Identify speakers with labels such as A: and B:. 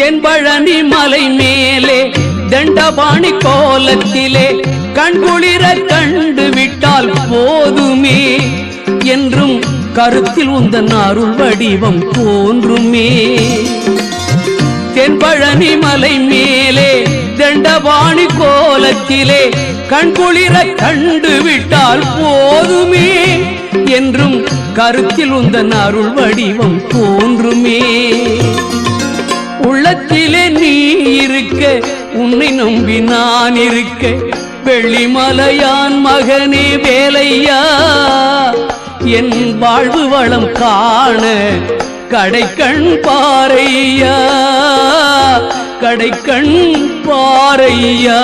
A: தென்பழனி மலை மேலே தண்டபாணி கோலத்திலே கண்குளிர கண்டு விட்டால் போதுமே என்றும் கருத்தில் உந்தன் அருள் வடிவம் தோன்றுமே. தென்பழனி மலை மேலே தண்டபாணி கோலத்திலே கண்குளிர கண்டு விட்டால் போதுமே என்றும் கருத்தில் உந்தன் அருள் வடிவம் தோன்றுமே. உள்ளத்திலே நீ இருக்க உன்னை நம்பி நான் இருக்க வெள்ளிமலையான் மகனே வேலையா என் வாழ்வு வளம் காண கடைக்கண் பாரையா கடைக்கண் பாரையா.